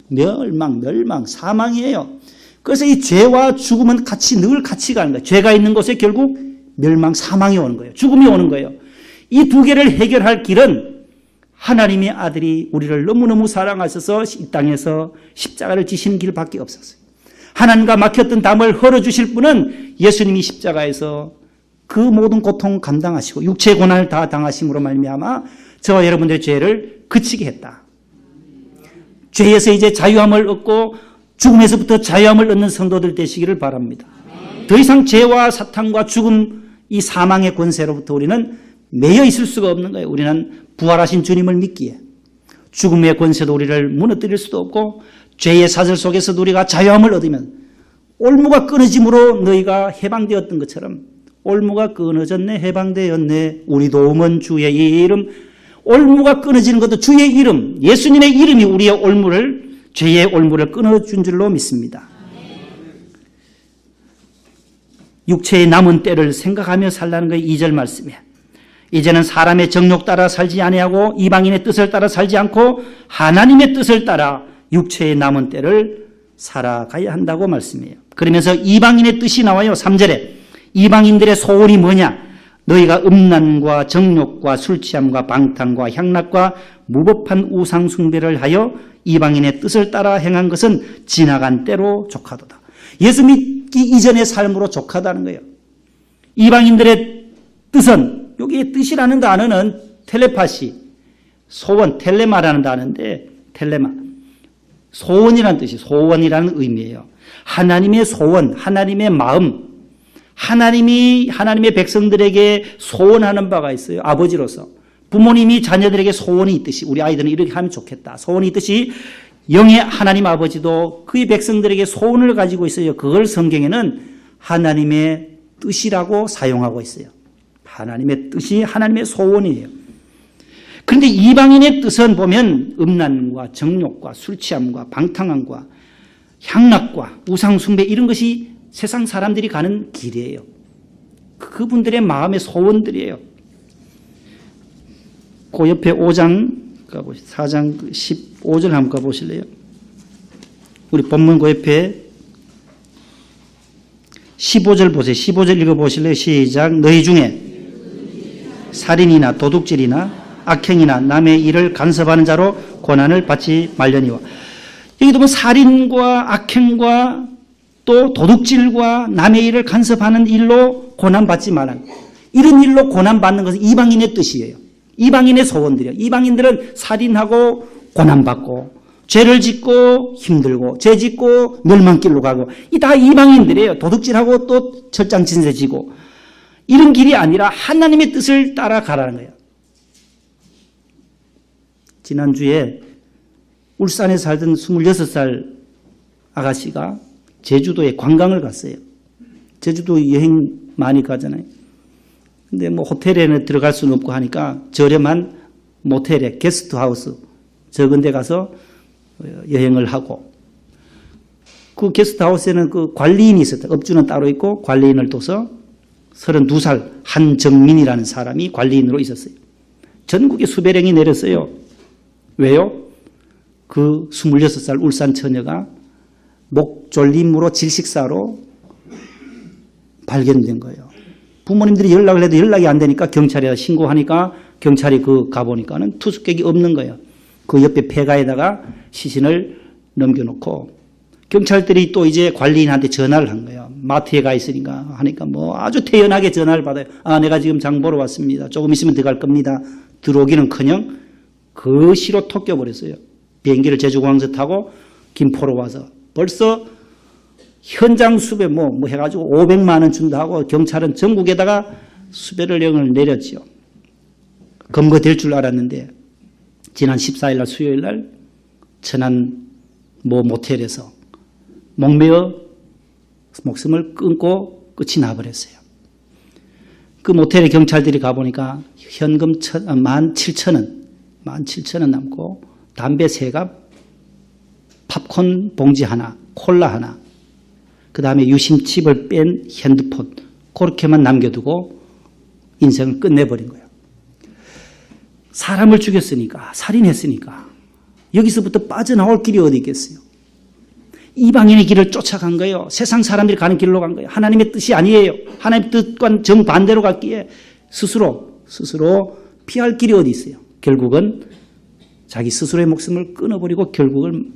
멸망, 사망이에요. 그래서 이 죄와 죽음은 늘 같이 가는 거예요. 죄가 있는 곳에 결국 멸망, 사망이 오는 거예요. 죽음이 오는 거예요. 이 두 개를 해결할 길은 하나님의 아들이 우리를 너무너무 사랑하셔서 이 땅에서 십자가를 지시는 길밖에 없었어요. 하나님과 막혔던 담을 헐어주실 분은 예수님이 십자가에서 그 모든 고통 감당하시고 육체의 고난을 다 당하심으로 말미암아 저와 여러분들의 죄를 그치게 했다. 죄에서 이제 자유함을 얻고 죽음에서부터 자유함을 얻는 성도들 되시기를 바랍니다. 더 이상 죄와 사탄과 죽음 이 사망의 권세로부터 우리는 매여 있을 수가 없는 거예요. 우리는 부활하신 주님을 믿기에 죽음의 권세도 우리를 무너뜨릴 수도 없고 죄의 사슬 속에서도 우리가 자유함을 얻으면 올무가 끊어짐으로 너희가 해방되었던 것처럼 올무가 끊어졌네 해방되었네 우리 도움은 주의 이름. 올무가 끊어지는 것도 주의 이름 예수님의 이름이 우리의 올무를 죄의 올무를 끊어준 줄로 믿습니다. 육체의 남은 때를 생각하며 살라는 거 2절 말씀이에요. 이제는 사람의 정욕 따라 살지 아니하고 이방인의 뜻을 따라 살지 않고 하나님의 뜻을 따라 육체의 남은 때를 살아가야 한다고 말씀해요. 그러면서 이방인의 뜻이 나와요. 3절에 이방인들의 소원이 뭐냐? 너희가 음란과 정욕과 술취함과 방탕과 향락과 무법한 우상 숭배를 하여 이방인의 뜻을 따라 행한 것은 지나간 때로 족하도다. 예수 믿기 이전의 삶으로 족하다는 거예요. 이방인들의 뜻은 여기 뜻이라는 단어는 텔레파시, 소원, 텔레마라는 단어인데 텔레마, 소원이라는 뜻이 소원이라는 의미예요. 하나님의 소원, 하나님의 마음, 하나님이 하나님의 백성들에게 소원하는 바가 있어요. 아버지로서 부모님이 자녀들에게 소원이 있듯이 우리 아이들은 이렇게 하면 좋겠다. 소원이 있듯이 영의 하나님 아버지도 그의 백성들에게 소원을 가지고 있어요. 그걸 성경에는 하나님의 뜻이라고 사용하고 있어요. 하나님의 뜻이 하나님의 소원이에요. 그런데 이방인의 뜻은 보면 음란과 정욕과 술취함과 방탕함과 향락과 우상숭배 이런 것이 세상 사람들이 가는 길이에요. 그분들의 마음의 소원들이에요. 그 옆에 5장 가보시죠. 4장 15절 한번 가보실래요? 우리 본문 그 옆에 15절 보세요. 15절 읽어보실래요? 시작. 너희 중에 살인이나 도둑질이나 악행이나 남의 일을 간섭하는 자로 고난을 받지 말려니와. 여기도 뭐 살인과 악행과 또 도둑질과 남의 일을 간섭하는 일로 고난받지 말라. 이런 일로 고난받는 것은 이방인의 뜻이에요. 이방인의 소원들이에요. 이방인들은 살인하고 고난받고 죄를 짓고 힘들고 죄 짓고 멸망길로 가고 이 다 이방인들이에요. 도둑질하고 또 철장진세 지고 이런 길이 아니라 하나님의 뜻을 따라가라는 거예요. 지난주에 울산에 살던 26살 아가씨가 제주도에 관광을 갔어요. 제주도 여행 많이 가잖아요. 근데 뭐 호텔에는 들어갈 수는 없고 하니까 저렴한 모텔에 게스트하우스 적은 데 가서 여행을 하고, 그 게스트하우스에는 그 관리인이 있었다. 업주는 따로 있고 관리인을 둬서 32살 한정민이라는 사람이 관리인으로 있었어요. 전국에 수배령이 내렸어요. 왜요? 그 26살 울산 처녀가 목졸림으로 질식사로 발견된 거예요. 부모님들이 연락을 해도 연락이 안 되니까 경찰에 신고하니까 경찰이 가보니까는 투숙객이 없는 거예요. 그 옆에 폐가에다가 시신을 넘겨놓고 경찰들이 또 이제 관리인한테 전화를 한 거예요. 마트에 가 있으니까 하니까 뭐 아주 태연하게 전화를 받아요. 아, 내가 지금 장 보러 왔습니다. 조금 있으면 들어갈 겁니다. 들어오기는커녕 거시로 톡겨버렸어요. 비행기를 제주공항에서 타고 김포로 와서 벌써 현장 수배 뭐 해가지고 500만 원 준다 하고 경찰은 전국에다가 수배령을 내렸죠. 검거될 줄 알았는데 지난 14일 날 수요일 날 천안 모텔에서 목매어 목숨을 끊고 끝이 나버렸어요. 그 모텔에 경찰들이 가보니까 현금 17,000원 남고 담배 3갑, 팝콘 봉지 하나, 콜라 하나, 그 다음에 유심칩을 뺀 핸드폰, 그렇게만 남겨두고 인생을 끝내버린 거예요. 사람을 죽였으니까, 살인했으니까 여기서부터 빠져나올 길이 어디 있겠어요? 이방인의 길을 쫓아간 거예요. 세상 사람들이 가는 길로 간 거예요. 하나님의 뜻이 아니에요. 하나님의 뜻과 정반대로 갔기에 스스로 피할 길이 어디 있어요? 결국은 자기 스스로의 목숨을 끊어버리고 결국은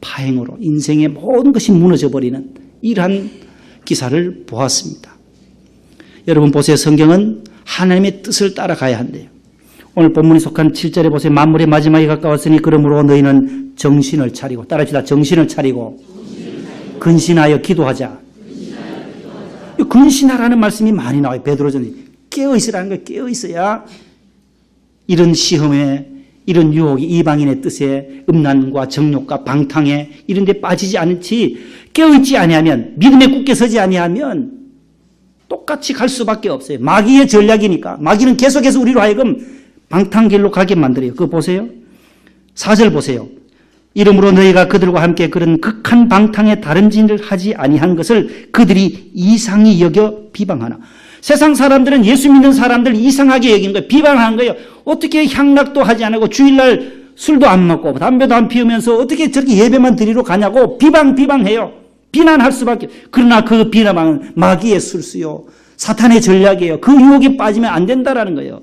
파행으로 인생의 모든 것이 무너져버리는 이러한 기사를 보았습니다. 여러분 보세요. 성경은 하나님의 뜻을 따라가야 한대요. 오늘 본문이 속한 7절에 보세요. 만물의 마지막이 가까웠으니 그러므로 너희는 정신을 차리고, 따라합시다. 정신을 차리고 근신하여 기도하자. 근신하라는 말씀이 많이 나와요. 베드로전서. 깨어있으라는 거예요. 깨어있어야 이런 시험에, 이런 유혹이, 이방인의 뜻에, 음란과 정욕과 방탕에 이런 데 빠지지 않지, 깨어있지 아니하면, 믿음에 굳게 서지 아니하면 똑같이 갈 수밖에 없어요. 마귀의 전략이니까. 마귀는 계속해서 우리로 하여금 방탕길로 가게 만들어요. 그거 보세요. 4절 보세요. 이러므로 너희가 그들과 함께 그런 극한 방탕의 다른 짓을 하지 아니한 것을 그들이 이상히 여겨 비방하나. 세상 사람들은 예수 믿는 사람들 이상하게 여기는 거예요. 비방하는 거예요. 어떻게 향락도 하지 않고 주일날 술도 안 먹고 담배도 안 피우면서 어떻게 저렇게 예배만 드리러 가냐고 비방해요. 비난할 수밖에. 그러나 그 비난은 마귀의 술수요, 사탄의 전략이에요. 그 유혹에 빠지면 안 된다라는 거예요.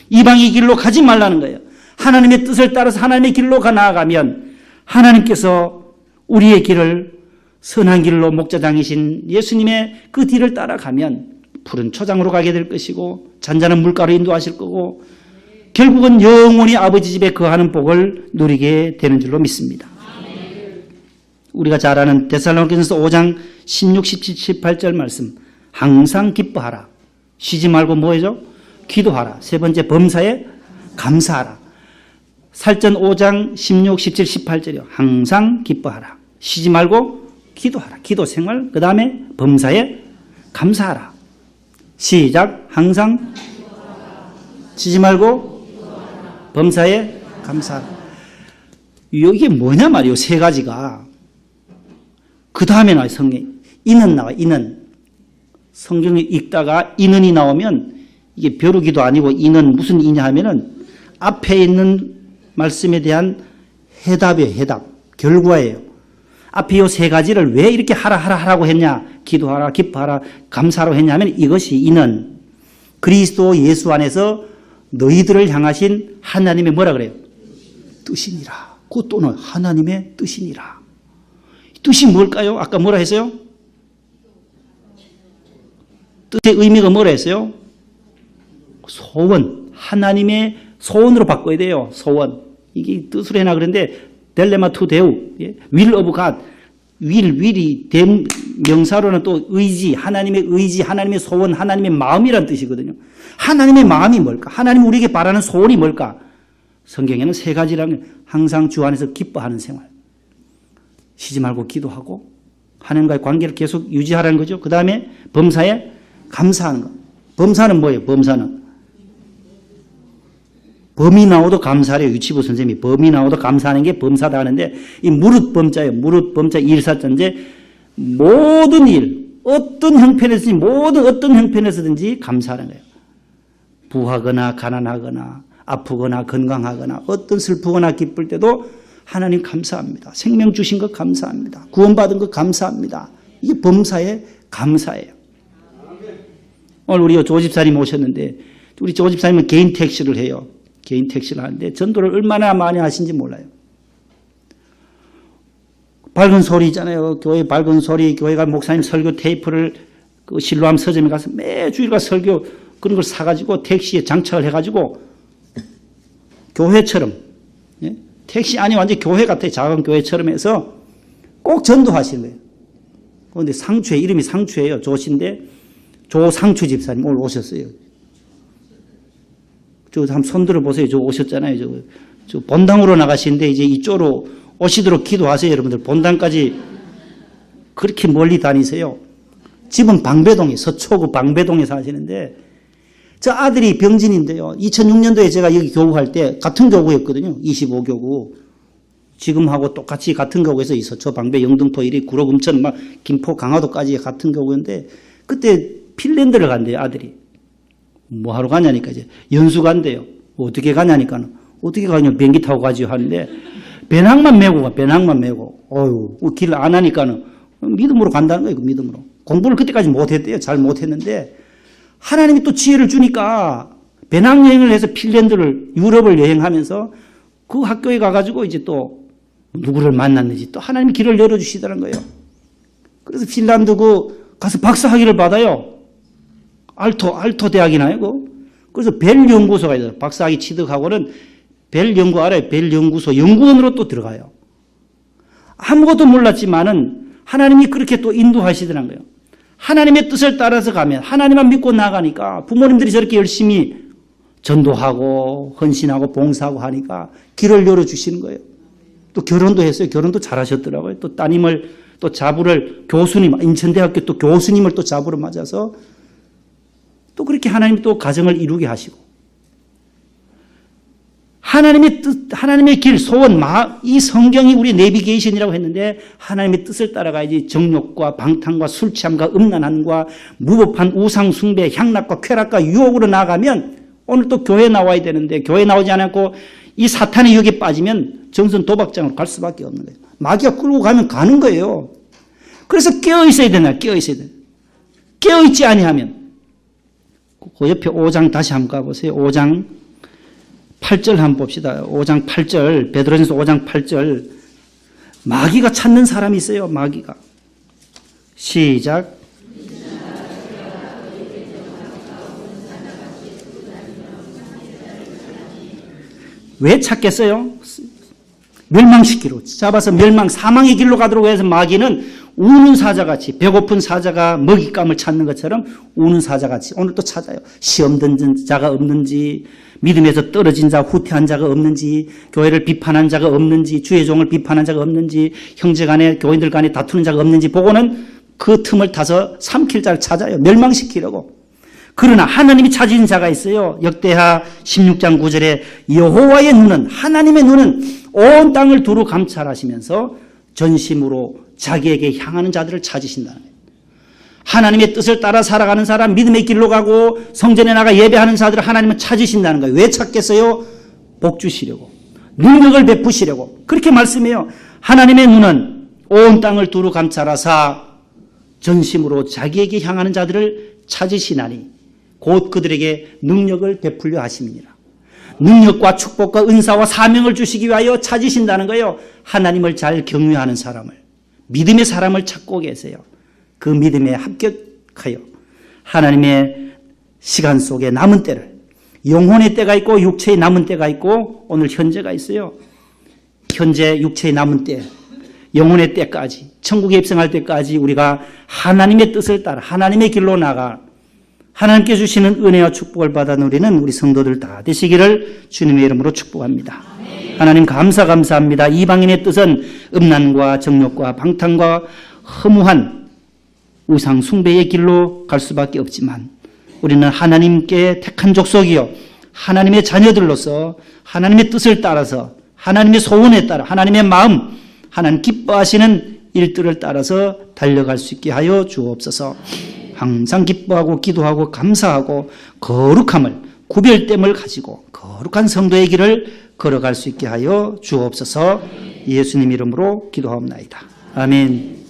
이방의 길로 가지 말라는 거예요. 하나님의 뜻을 따라서 하나님의 길로 나아가면 하나님께서 우리의 길을 선한 길로 목자장이신 예수님의 그 뒤를 따라가면 푸른 초장으로 가게 될 것이고 잔잔한 물가로 인도하실 거고 결국은 영원히 아버지 집에 거하는 복을 누리게 되는 줄로 믿습니다. 우리가 잘 아는 데살로니가전서 5장 16, 17, 18절 말씀, 항상 기뻐하라. 쉬지 말고 뭐죠? 기도하라. 세 번째, 범사에 감사하라. 살전 5장 16, 17, 18절이요. 항상 기뻐하라. 쉬지 말고 기도하라. 기도 생활. 그 다음에 범사에 감사하라. 시작. 항상 쉬지 말고 범사에 감사하라. 이게 뭐냐 말이에요. 세 가지가. 그 다음에 나와요. 성경에. 이는 나와요. 이는. 성경에 읽다가 이는이 나오면 이게 벼루기도 아니고 이는 무슨 이냐 하면은 앞에 있는 말씀에 대한 해답이에요. 해답. 결과예요. 앞에 이 세 가지를 왜 이렇게 하라고 했냐. 기도하라, 기뻐하라, 감사하라고 했냐면 이것이 이는 그리스도 예수 안에서 너희들을 향하신 하나님의 뭐라 그래요? 뜻이니라. 그 또는 하나님의 뜻이니라. 뜻이 뭘까요? 아까 뭐라 했어요? 뜻의 의미가 뭐라 했어요? 소원. 하나님의 소원으로 바꿔야 돼요. 소원. 이게 뜻으로 해나 그런데 델레마 투 데우. will of God. will이 명사로는 또 의지, 하나님의 의지, 하나님의 소원, 하나님의 마음이라는 뜻이거든요. 하나님의 마음이 뭘까? 하나님 우리에게 바라는 소원이 뭘까? 성경에는 세 가지라는 항상 주 안에서 기뻐하는 생활. 쉬지 말고 기도하고 하나님과의 관계를 계속 유지하라는 거죠. 그 다음에 범사에 감사하는 거. 범사는 뭐예요? 범사는 범이 나오도 감사래요. 유치부 선생님이 범이 나오도 감사하는 게 범사다 하는데 이 무릇 범자예요. 무릇 범자 일사자인데 모든 일 어떤 형편에서든지 모든 어떤 형편에서든지 감사하는 거예요. 부하거나 가난하거나 아프거나 건강하거나 어떤 슬프거나 기쁠 때도 하나님 감사합니다. 생명 주신 것 감사합니다. 구원받은 것 감사합니다. 이게 범사의 감사예요. 오늘 우리 조 집사님 오셨는데 우리 조 집사님은 개인 택시를 해요. 개인 택시를 하는데 전도를 얼마나 많이 하신지 몰라요. 밝은 소리 있잖아요. 교회 밝은 소리, 교회가 목사님 설교 테이프를 그 실로암 서점에 가서 매주일간 설교 그런 걸 사가지고 택시에 장착을 해가지고 교회처럼, 예? 택시 안이 완전 교회 같아요. 작은 교회처럼 해서 꼭 전도하시는 거예요. 그런데 상추에, 이름이 상추예요. 조씨인데 조상추 집사님 오늘 오셨어요. 저 한번 손들어 보세요. 저 오셨잖아요. 저 본당으로 나가시는데 이제 이쪽으로 오시도록 기도하세요. 여러분들 본당까지 그렇게 멀리 다니세요. 집은 방배동에 서초구 방배동에 사시는데 저 아들이 병진인데요. 2006년도에 제가 여기 교구할 때 같은 교구였거든요. 25교구. 지금하고 똑같이 같은 교구에서 이 서초 방배 영등포 이리 구로 금천 막 김포 강화도까지 같은 교구였는데 그때 핀란드를 간대요. 아들이. 뭐 하러 가냐니까 이제 연수 간대요. 어떻게 가냐니까 어떻게 가냐 비행기 타고 가지요 하는데 배낭만 메고 가. 배낭만 메고. 어휴 길 안 하니까는 믿음으로 간다는 거예요. 믿음으로. 공부를 그때까지 못했대요. 잘 못했는데 하나님이 또 지혜를 주니까 배낭여행을 해서 핀란드를 유럽을 여행하면서 그 학교에 가가지고 이제 또 누구를 만났는지 또 하나님이 길을 열어주시더라는 거예요. 그래서 핀란드 가서 박사학위를 받아요. 알토 대학이나요, 그래서 벨 연구소가 있어요. 박사학위 취득하고는 벨 연구 알아요? 벨 연구소 연구원으로 또 들어가요. 아무것도 몰랐지만은 하나님이 그렇게 또 인도하시더라는 거예요. 하나님의 뜻을 따라서 가면 하나님만 믿고 나가니까 부모님들이 저렇게 열심히 전도하고 헌신하고 봉사하고 하니까 길을 열어주시는 거예요. 또 결혼도 했어요. 결혼도 잘하셨더라고요. 또 따님을 또 자부를 교수님, 인천대학교 또 교수님을 또 자부로 맞아서 또 그렇게 하나님이 또 가정을 이루게 하시고 하나님의 뜻, 하나님의 길, 소원, 이 성경이 우리 내비게이션이라고 했는데 하나님의 뜻을 따라가야지 정욕과 방탕과 술 취함과 음란함과 무법한 우상 숭배, 향락과 쾌락과 유혹으로 나가면 오늘 또 교회 나와야 되는데 교회 나오지 않고 이 사탄의 유혹에 빠지면 정선 도박장으로 갈 수밖에 없는 거예요. 마귀가 끌고 가면 가는 거예요. 그래서 깨어 있어야 되나, 깨어 있어야 되나. 깨어 있지 아니하면 그 옆에 5장 다시 한번 가보세요. 5장 8절 한번 봅시다. 5장 8절, 베드로전서 5장 8절. 마귀가 찾는 사람이 있어요. 마귀가. 시작. 왜 찾겠어요? 멸망시키러 잡아서 사망의 길로 가도록 해서 마귀는 우는 사자같이 배고픈 사자가 먹잇감을 찾는 것처럼 우는 사자같이 오늘 또 찾아요. 시험 던진 자가 없는지, 믿음에서 떨어진 자, 후퇴한 자가 없는지, 교회를 비판한 자가 없는지, 주의 종을 비판한 자가 없는지, 형제 간에 교인들 간에 다투는 자가 없는지 보고는 그 틈을 타서 삼킬 자를 찾아요. 멸망시키려고. 그러나 하나님이 찾으신 자가 있어요. 역대하 16장 9절에 여호와의 눈은, 하나님의 눈은 온 땅을 두루 감찰하시면서 전심으로 자기에게 향하는 자들을 찾으신다는 거예요. 하나님의 뜻을 따라 살아가는 사람, 믿음의 길로 가고 성전에 나가 예배하는 자들을 하나님은 찾으신다는 거예요. 왜 찾겠어요? 복 주시려고, 능력을 베푸시려고. 그렇게 말씀해요. 하나님의 눈은 온 땅을 두루 감찰하사 전심으로 자기에게 향하는 자들을 찾으시나니 곧 그들에게 능력을 베풀려 하심이니라. 능력과 축복과 은사와 사명을 주시기 위하여 찾으신다는 거예요. 하나님을 잘 경외하는 사람을, 믿음의 사람을 찾고 계세요. 그 믿음에 합격하여 하나님의 시간 속에 남은 때를, 영혼의 때가 있고 육체의 남은 때가 있고 오늘 현재가 있어요. 현재 육체의 남은 때, 영혼의 때까지, 천국에 입성할 때까지 우리가 하나님의 뜻을 따라 하나님의 길로 나가 하나님께 주시는 은혜와 축복을 받아 누리는 우리 성도들 다 되시기를 주님의 이름으로 축복합니다. 하나님 감사합니다. 이방인의 뜻은 음란과 정욕과 방탕과 허무한 우상 숭배의 길로 갈 수밖에 없지만 우리는 하나님께 택한 족속이요 하나님의 자녀들로서 하나님의 뜻을 따라서 하나님의 소원에 따라 하나님의 마음 하나님 기뻐하시는 일들을 따라서 달려갈 수 있게 하여 주옵소서. 항상 기뻐하고 기도하고 감사하고 거룩함을 구별됨을 가지고 거룩한 성도의 길을 걸어갈 수 있게 하여 주옵소서. 예수님 이름으로 기도하옵나이다. 아멘.